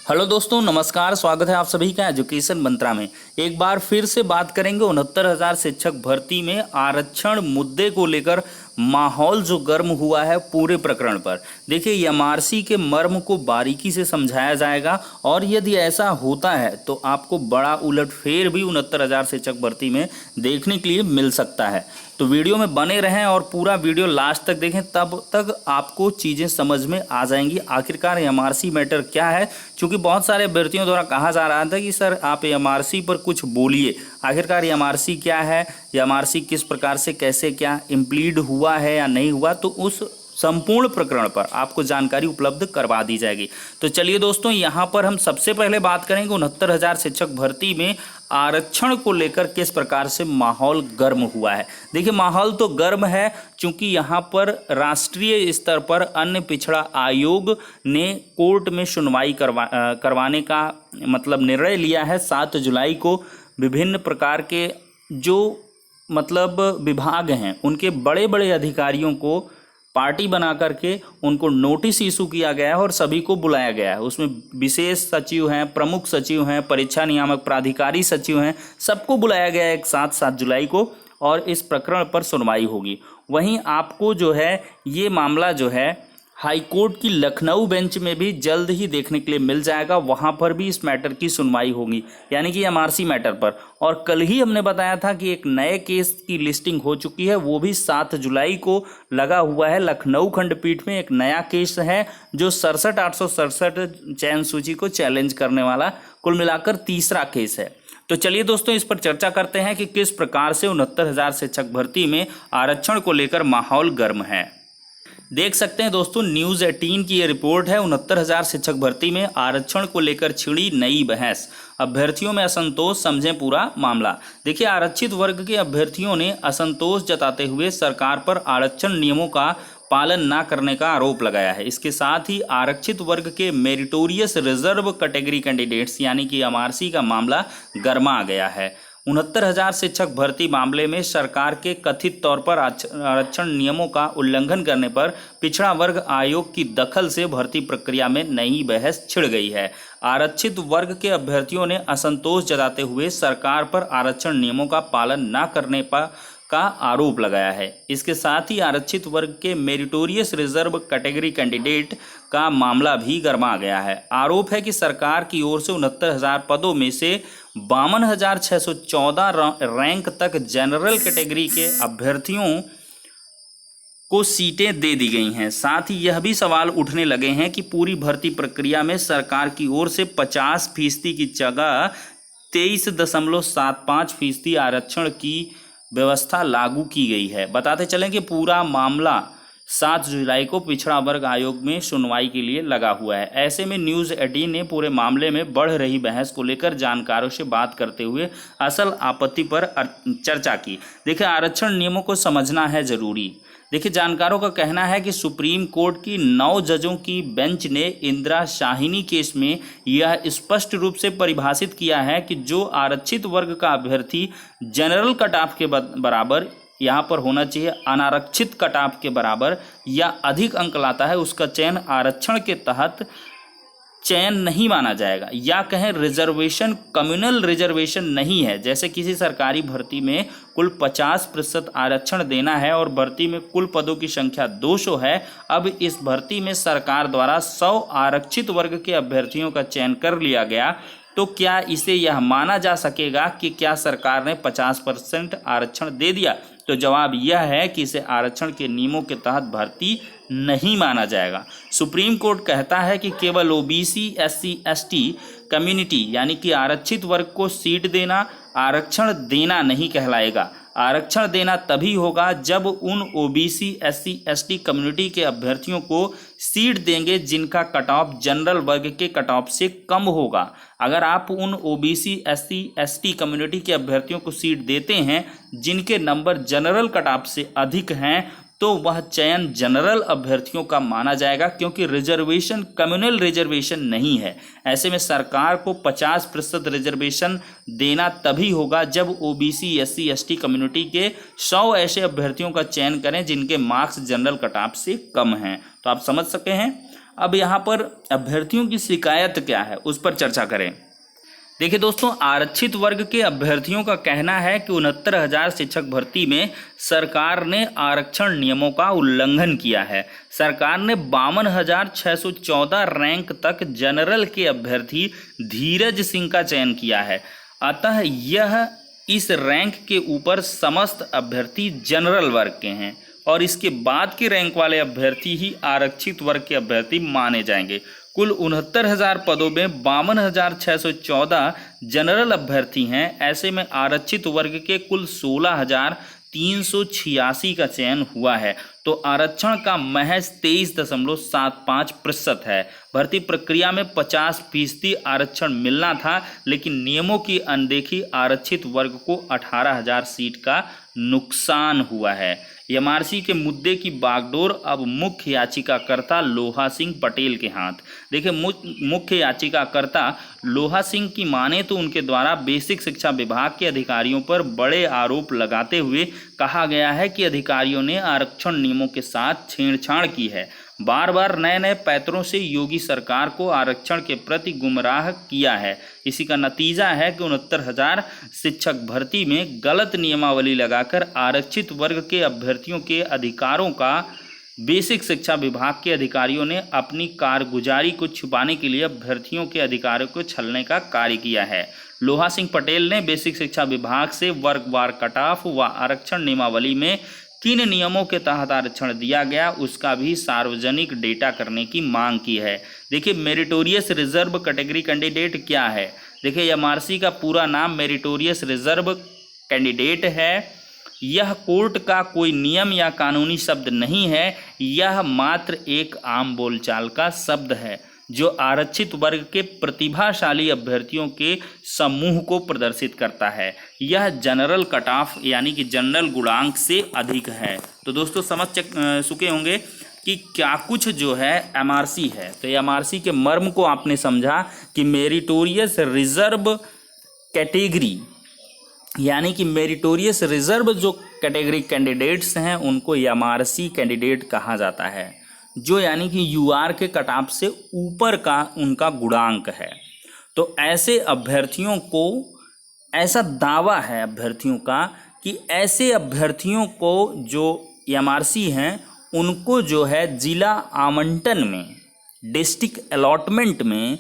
Hello दोस्तों, नमस्कार। स्वागत है आप सभी का एजुकेशन मंत्रा में। एक बार फिर से बात करेंगे 69,000 शिक्षक भर्ती में आरक्षण मुद्दे को लेकर माहौल जो गर्म हुआ है पूरे प्रकरण पर। देखिए, एमआरसी के मर्म को बारीकी से समझाया जाएगा और यदि ऐसा होता है तो आपको बड़ा उलटफेर भी 69,000 शिक्षक भर्ती में देखने के लिए मिल सकता है। तो वीडियो में बने रहें और पूरा वीडियो लास्ट तक देखें, तब तक आपको चीज़ें समझ में आ जाएंगी। आखिरकार एमआरसी मैटर क्या है, क्योंकि बहुत सारे अभ्यर्थियों द्वारा कहा जा रहा था कि सर आप एमआरसी पर कुछ बोलिए। आखिरकार एमआरसी क्या है, एमआरसी किस प्रकार से कैसे क्या इम्प्लीड हुआ है या नहीं हुआ, तो उस संपूर्ण प्रकरण पर आपको जानकारी उपलब्ध करवा दी जाएगी। तो चलिए दोस्तों, यहाँ पर हम सबसे पहले बात करेंगे 69,000 शिक्षक भर्ती में आरक्षण को लेकर किस प्रकार से माहौल गर्म हुआ है। देखिए, माहौल तो गर्म है क्योंकि यहाँ पर राष्ट्रीय स्तर पर अन्य पिछड़ा आयोग ने कोर्ट में सुनवाई करवाने का मतलब निर्णय लिया है। 7 जुलाई को विभिन्न प्रकार के जो विभाग हैं उनके बड़े बड़े अधिकारियों को पार्टी बना करके उनको नोटिस इशू किया गया है और सभी को बुलाया गया है। उसमें विशेष सचिव हैं, प्रमुख सचिव हैं, परीक्षा नियामक प्राधिकारी सचिव हैं, सबको बुलाया गया है एक साथ 7 जुलाई को, और इस प्रकरण पर सुनवाई होगी। वहीं आपको जो है ये मामला जो है हाई कोर्ट की लखनऊ बेंच में भी जल्द ही देखने के लिए मिल जाएगा। वहां पर भी इस मैटर की सुनवाई होगी, यानी कि एमआरसी मैटर पर। और कल ही हमने बताया था कि एक नए केस की लिस्टिंग हो चुकी है, वो भी 7 जुलाई को लगा हुआ है। लखनऊ खंडपीठ में एक नया केस है जो 67,867 चयन सूची को चैलेंज करने वाला कुल मिलाकर तीसरा केस है। तो चलिए दोस्तों, इस पर चर्चा करते हैं कि किस प्रकार से 69,000 शिक्षक भर्ती में आरक्षण को लेकर माहौल गर्म है। देख सकते हैं दोस्तों, न्यूज़ 18 की ये रिपोर्ट है। 69,000 शिक्षक भर्ती में आरक्षण को लेकर छिड़ी नई बहस, अभ्यर्थियों में असंतोष, समझें पूरा मामला। देखिए, आरक्षित वर्ग के अभ्यर्थियों ने असंतोष जताते हुए सरकार पर आरक्षण नियमों का पालन न करने का आरोप लगाया है। इसके साथ ही आरक्षित वर्ग के मेरिटोरियस रिजर्व कैटेगरी कैंडिडेट्स यानी कि एमआरसी का मामला गर्मा गया है। 69,000 शिक्षक भर्ती मामले में सरकार के कथित तौर पर आरक्षण नियमों का उल्लंघन करने पर पिछड़ा वर्ग आयोग की दखल से भर्ती प्रक्रिया में नई बहस छिड़ गई है। आरक्षित वर्ग के अभ्यर्थियों ने असंतोष जताते हुए सरकार पर आरक्षण नियमों का पालन न करने का आरोप लगाया है। इसके साथ ही आरक्षित वर्ग के मेरिटोरियस रिजर्व कैटेगरी कैंडिडेट का मामला भी गर्मा गया है। आरोप है कि सरकार की ओर से 69,000 पदों में से 52,614 रैंक तक जनरल कैटेगरी के अभ्यर्थियों को सीटें दे दी गई हैं। साथ ही यह भी सवाल उठने लगे हैं कि पूरी भर्ती प्रक्रिया में सरकार की ओर से 50% की जगह 23.75% आरक्षण की व्यवस्था लागू की गई है। बताते चलें कि पूरा मामला 7 जुलाई को पिछड़ा वर्ग आयोग में सुनवाई के लिए लगा हुआ है। ऐसे में न्यूज़ 18 ने पूरे मामले में बढ़ रही बहस को लेकर जानकारों से बात करते हुए असल आपत्ति पर चर्चा की। देखिए, आरक्षण नियमों को समझना है जरूरी। देखिए, जानकारों का कहना है कि सुप्रीम कोर्ट की 9 जजों की बेंच ने इंदिरा शाहिनी केस में यह स्पष्ट रूप से परिभाषित किया है कि जो आरक्षित वर्ग का अभ्यर्थी जनरल कट ऑफ के बराबर, यहाँ पर होना चाहिए अनारक्षित कट ऑफ के बराबर या अधिक अंक लाता है, उसका चयन आरक्षण के तहत चयन नहीं माना जाएगा, या कहें रिजर्वेशन कम्युनल रिजर्वेशन नहीं है। जैसे किसी सरकारी भर्ती में कुल 50% आरक्षण देना है और भर्ती में कुल पदों की संख्या 200 है। अब इस भर्ती में सरकार द्वारा 100 आरक्षित वर्ग के अभ्यर्थियों का चयन कर लिया गया, तो क्या इसे यह माना जा सकेगा कि क्या सरकार ने 50% आरक्षण दे दिया? तो जवाब यह है कि इसे आरक्षण के नियमों के तहत भर्ती नहीं माना जाएगा। सुप्रीम कोर्ट कहता है कि केवल ओबीसी, एससी, एसटी कम्युनिटी यानी कि आरक्षित वर्ग को सीट देना आरक्षण देना नहीं कहलाएगा। आरक्षण देना तभी होगा जब उन ओबीसी, एससी, एसटी कम्युनिटी के अभ्यर्थियों को सीट देंगे जिनका कट ऑफ जनरल वर्ग के कट ऑफ से कम होगा। अगर आप उन ओबीसी, एससी, एसटी कम्युनिटी के अभ्यर्थियों को सीट देते हैं जिनके नंबर जनरल कट ऑफ से अधिक हैं, तो वह चयन जनरल अभ्यर्थियों का माना जाएगा, क्योंकि रिजर्वेशन कम्युनल रिजर्वेशन नहीं है। ऐसे में सरकार को 50% रिजर्वेशन देना तभी होगा जब ओबीसी, एससी, एसटी कम्युनिटी के 100 ऐसे अभ्यर्थियों का चयन करें जिनके मार्क्स जनरल कट ऑफ से कम हैं। तो आप समझ सके हैं। अब यहाँ पर अभ्यर्थियों की शिकायत क्या है उस पर चर्चा करें। देखिए दोस्तों, आरक्षित वर्ग के अभ्यर्थियों का कहना है कि 69,000 शिक्षक भर्ती में सरकार ने आरक्षण नियमों का उल्लंघन किया है। सरकार ने 52,614 रैंक तक जनरल के अभ्यर्थी धीरज सिंह का चयन किया है। अतः यह इस रैंक के ऊपर समस्त अभ्यर्थी जनरल वर्ग के हैं और इसके बाद के रैंक वाले अभ्यर्थी ही आरक्षित वर्ग के अभ्यर्थी माने जाएंगे। कुल 69,000 पदों में 52,614 जनरल अभ्यर्थी हैं। ऐसे में आरक्षित वर्ग के कुल 16,386 का चयन हुआ है, तो आरक्षण का महज 23.75% है। भर्ती प्रक्रिया में 50% आरक्षण मिलना था, लेकिन नियमों की अनदेखी आरक्षित वर्ग को 18,000 सीट का नुकसान हुआ है। एमआरसी के मुद्दे की बागडोर अब मुख्य याचिकाकर्ता लोहा सिंह पटेल के हाथ। देखिए, मुख्य याचिकाकर्ता लोहा सिंह की माने तो उनके द्वारा बेसिक शिक्षा विभाग के अधिकारियों पर बड़े आरोप लगाते हुए कहा गया है कि अधिकारियों ने आरक्षण नियमों के साथ छेड़छाड़ की है। बार बार नए नए पैतरों से योगी सरकार को आरक्षण के प्रति गुमराह किया है। इसी का नतीजा है कि 69,000 शिक्षक भर्ती में गलत नियमावली लगाकर आरक्षित वर्ग के अभ्यर्थियों के अधिकारों का बेसिक शिक्षा विभाग के अधिकारियों ने अपनी कारगुजारी को छुपाने के लिए अभ्यर्थियों के अधिकारों को छलने का कार्य किया है। लोहा सिंह पटेल ने बेसिक शिक्षा विभाग से वर्गवार कट ऑफ व आरक्षण नियमावली में किन नियमों के तहत आरक्षण दिया गया उसका भी सार्वजनिक डेटा करने की मांग की है। देखिए, मेरिटोरियस रिजर्व कैटेगरी कैंडिडेट क्या है। देखिए, एमआरसी का पूरा नाम मेरिटोरियस रिजर्व कैंडिडेट है। यह कोर्ट का कोई नियम या कानूनी शब्द नहीं है, यह मात्र एक आम बोलचाल का शब्द है जो आरक्षित वर्ग के प्रतिभाशाली अभ्यर्थियों के समूह को प्रदर्शित करता है। यह जनरल कट ऑफ यानी कि जनरल गुणांक से अधिक है। तो दोस्तों, समझ चुके होंगे कि क्या कुछ जो है एमआरसी है। तो एमआरसी के मर्म को आपने समझा कि मेरिटोरियस रिजर्व कैटेगरी यानी कि मेरिटोरियस रिजर्व जो कैटेगरी कैंडिडेट्स हैं उनको एमआरसी कैंडिडेट कहा जाता है, जो यानी कि यूआर के कट ऑफ से ऊपर का उनका गुणांक है। तो ऐसे अभ्यर्थियों को, ऐसा दावा है अभ्यर्थियों का कि ऐसे अभ्यर्थियों को जो एमआरसी हैं उनको जो है जिला आवंटन में, डिस्ट्रिक्ट अलॉटमेंट में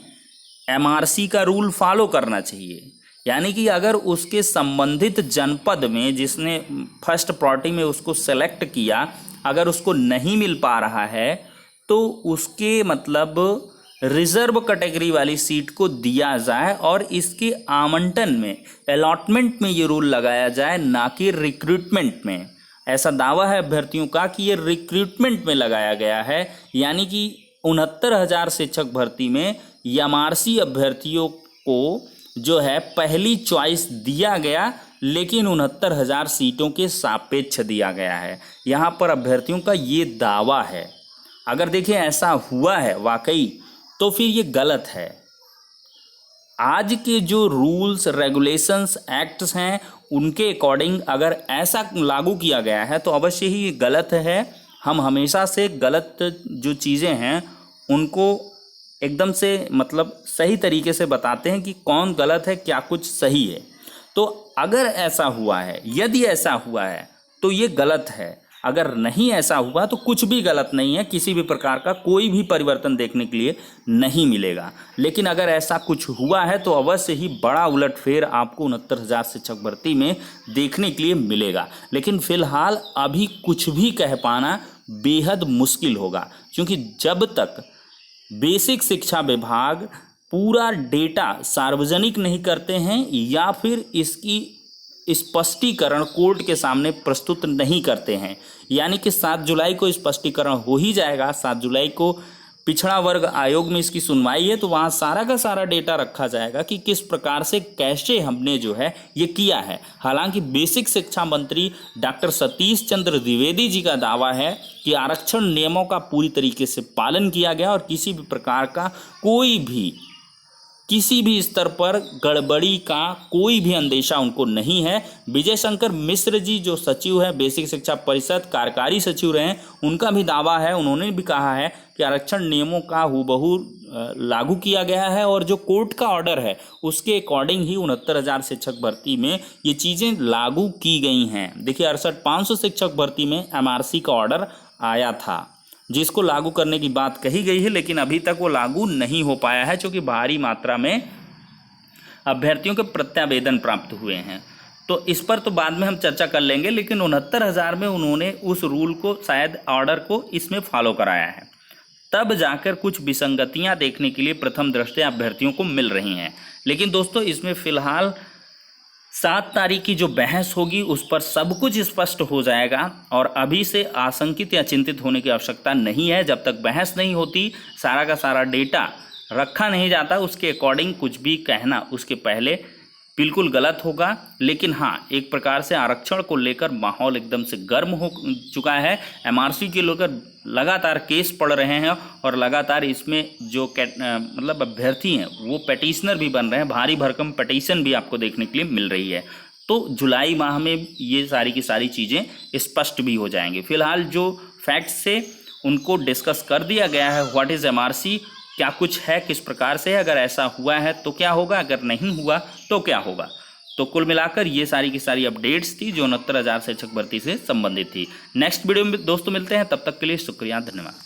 एमआरसी का रूल फॉलो करना चाहिए। यानी कि अगर उसके संबंधित जनपद में जिसने फर्स्ट प्रायोरिटी में उसको सेलेक्ट किया, अगर उसको नहीं मिल पा रहा है तो उसके मतलब रिजर्व कैटेगरी वाली सीट को दिया जाए और इसके आवंटन में, अलॉटमेंट में ये रूल लगाया जाए, ना कि रिक्रूटमेंट में। ऐसा दावा है अभ्यर्थियों का कि ये रिक्रूटमेंट में लगाया गया है, यानी कि 69,000 शिक्षक भर्ती में एमआरसी अभ्यर्थियों को जो है पहली चॉइस दिया गया, लेकिन 69,000 सीटों के सापेक्ष दिया गया है। यहाँ पर अभ्यर्थियों का ये दावा है। अगर देखिए ऐसा हुआ है वाकई तो फिर ये गलत है। आज के जो रूल्स रेगुलेशंस एक्ट्स हैं उनके अकॉर्डिंग अगर ऐसा लागू किया गया है तो अवश्य ही ये गलत है। हम हमेशा से गलत जो चीज़ें हैं उनको एकदम से मतलब सही तरीके से बताते हैं कि कौन गलत है, क्या कुछ सही है। तो अगर ऐसा हुआ है, यदि ऐसा हुआ है तो ये गलत है। अगर नहीं ऐसा हुआ तो कुछ भी गलत नहीं है, किसी भी प्रकार का कोई भी परिवर्तन देखने के लिए नहीं मिलेगा। लेकिन अगर ऐसा कुछ हुआ है तो अवश्य ही बड़ा उलटफेर आपको 69,000 शिक्षक भर्ती में देखने के लिए मिलेगा। लेकिन फिलहाल अभी कुछ भी कह पाना बेहद मुश्किल होगा, क्योंकि जब तक बेसिक शिक्षा विभाग पूरा डेटा सार्वजनिक नहीं करते हैं या फिर इसकी स्पष्टीकरण कोर्ट के सामने प्रस्तुत नहीं करते हैं, यानी कि 7 जुलाई को स्पष्टीकरण हो ही जाएगा। 7 जुलाई को पिछड़ा वर्ग आयोग में इसकी सुनवाई है, तो वहाँ सारा का सारा डेटा रखा जाएगा कि किस प्रकार से कैसे हमने जो है ये किया है। हालांकि बेसिक शिक्षा मंत्री डॉक्टर सतीश चंद्र द्विवेदी जी का दावा है कि आरक्षण नियमों का पूरी तरीके से पालन किया गया और किसी भी प्रकार का कोई भी किसी भी स्तर पर गड़बड़ी का कोई भी अंदेशा उनको नहीं है। विजय शंकर मिश्र जी जो सचिव हैं बेसिक शिक्षा परिषद कार्यकारी सचिव रहे हैं, उनका भी दावा है, उन्होंने भी कहा है कि आरक्षण नियमों का हूबहू लागू किया गया है और जो कोर्ट का ऑर्डर है उसके अकॉर्डिंग ही 69,000 शिक्षक भर्ती में ये चीज़ें लागू की गई हैं। देखिए 68,500 शिक्षक भर्ती में एमआरसी का ऑर्डर आया था जिसको लागू करने की बात कही गई है, लेकिन अभी तक वो लागू नहीं हो पाया है क्योंकि भारी मात्रा में अभ्यर्थियों के प्रत्यावेदन प्राप्त हुए हैं। तो इस पर तो बाद में हम चर्चा कर लेंगे, लेकिन 69,000 में उन्होंने उस रूल को शायद ऑर्डर को इसमें फॉलो कराया है, तब जाकर कुछ विसंगतियां देखने के लिए प्रथम दृष्टया अभ्यर्थियों को मिल रही हैं। लेकिन दोस्तों इसमें फिलहाल 7 तारीख की जो बहस होगी उस पर सब कुछ स्पष्ट हो जाएगा और अभी से आशंकित या चिंतित होने की आवश्यकता नहीं है। जब तक बहस नहीं होती, सारा का सारा डेटा रखा नहीं जाता, उसके अकॉर्डिंग कुछ भी कहना उसके पहले बिल्कुल गलत होगा। लेकिन हाँ, एक प्रकार से आरक्षण को लेकर माहौल एकदम से गर्म हो चुका है। एमआरसी के लेकर लगातार केस पड़ रहे हैं और लगातार इसमें जो मतलब अभ्यर्थी हैं वो पेटिशनर भी बन रहे हैं, भारी भरकम पिटीशन भी आपको देखने के लिए मिल रही है। तो जुलाई माह में ये सारी की सारी चीज़ें स्पष्ट भी हो जाएंगी। फिलहाल जो फैक्ट्स से उनको डिस्कस कर दिया गया है, व्हाट इज़ एमआरसी, क्या कुछ है, किस प्रकार से है, अगर ऐसा हुआ है तो क्या होगा, अगर नहीं हुआ तो क्या होगा। तो कुल मिलाकर ये सारी की सारी अपडेट्स थी जो 69,000 शिक्षक भर्ती से संबंधित थी। नेक्स्ट वीडियो में दोस्तों मिलते हैं, तब तक के लिए शुक्रिया, धन्यवाद।